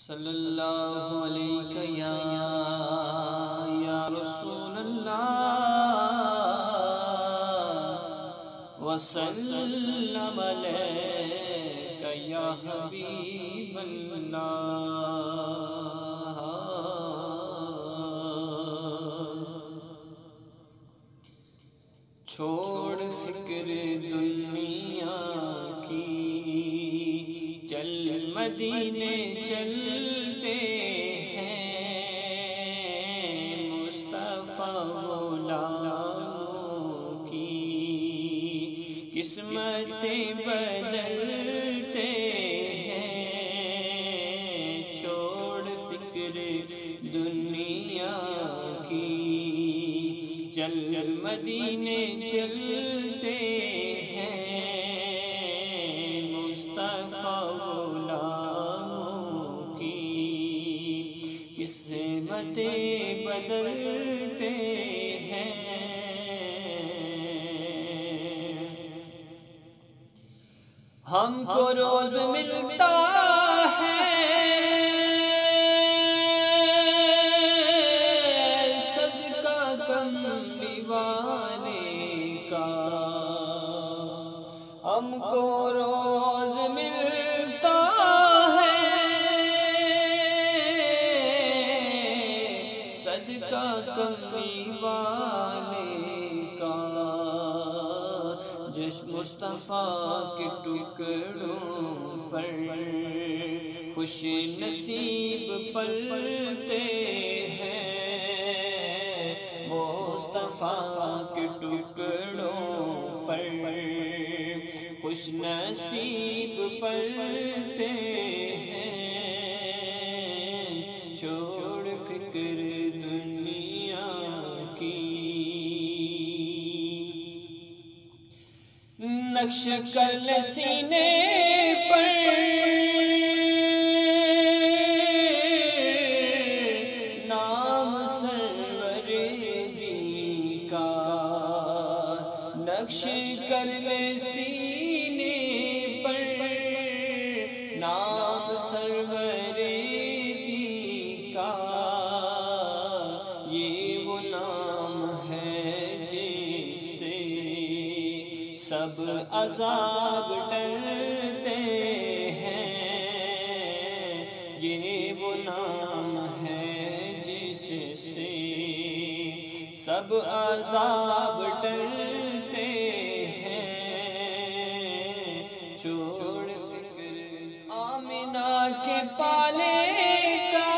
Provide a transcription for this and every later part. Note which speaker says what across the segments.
Speaker 1: صلی اللہ علیہ یا رسول اللہ وسلم علیک یا حبیب اللہ۔ چھوڑ فکر دنیا کی، چل مدینے چلتے ہیں، مصطفیٰ غلاموں کی قسمتیں بدلتے ہیں۔ چھوڑ فکر دنیا کی، چل مدینے چلتے ہیں، مصطفیٰ غلاموں کی قسمتیں بدلتے ہیں۔ ہم کو روز ملتا ہے صدقہ کملی والے کا، ہم کو روز ملتا ہے صدقہ کملی والے کا، جس مصطفیٰ کے ٹکڑوں پر خوش نصیب پلتے ہیں، مصطفیٰ کے ٹکڑوں پر خوش نصیب پلتے ہیں۔ چھوڑ فکر دنیا کی، نقش کر سینے پر نام سرور دی کا، نقش کر سینے پر نام سرور دی کا، یہ وہ نام ہے جس سے سب عذاب ڈرتے ہیں، یہ وہ نام ہے جس سے سب عذاب ڈرتے ہیں۔ چھوڑ فکر آمنہ کے پالے کا،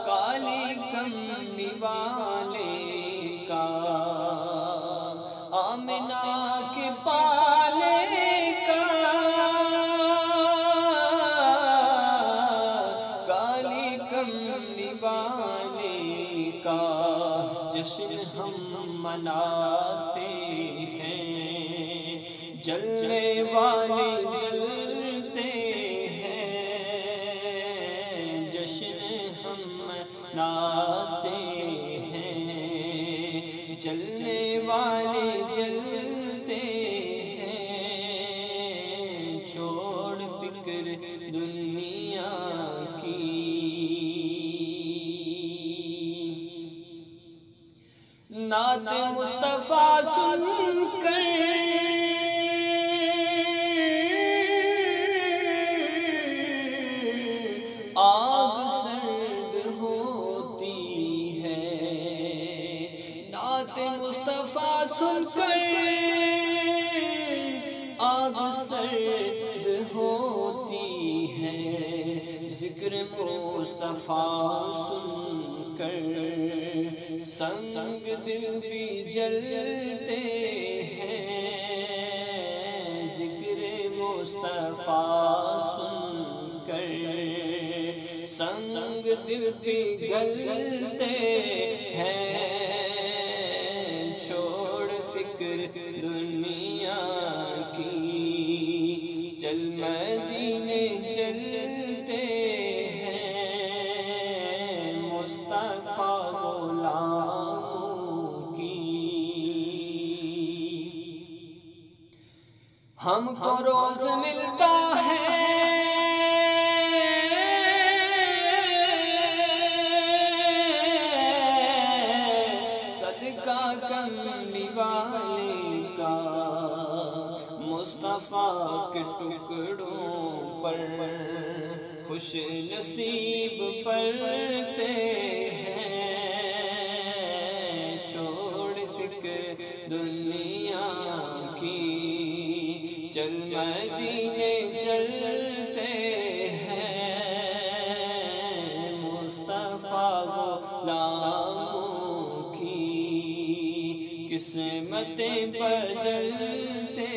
Speaker 1: کالی کملی والے کا، آمنہ کے پالے کا، کالی کملی والے کا جشن ہم مناتے ہیں، جلنے والے جلتے ہیں، جشن ہم مناتے ہیں، جلنے والے جلتے ہیں۔ چھوڑ فکر دنیا کی، نعت مصطفیٰ سن کر آگ سرد ہوتی ہے، نعت مصطفیٰ سن کر آگ سرد ہوتی ہے، ذکر مصطفیٰ سن کر سنگ دل بھی جلتے ہیں، ذکر مصطفیٰ سن کر سنگ دل بھی گلتے ہیں۔ چھوڑ فکر دنیا کی، چل مدینے چلتے ہیں، مصطفیٰ غلاموں کی ہم کو روز ملتا ہے صدقہ کملی والے کا، مصطفیٰ کے ٹکڑوں پر خوش نصیب پڑھتے ہیں، چھوڑ فکر دنیا کی، چل مدینے چلتے ہیں، مصطفیٰ غلاموں کی قسمتیں بدلتے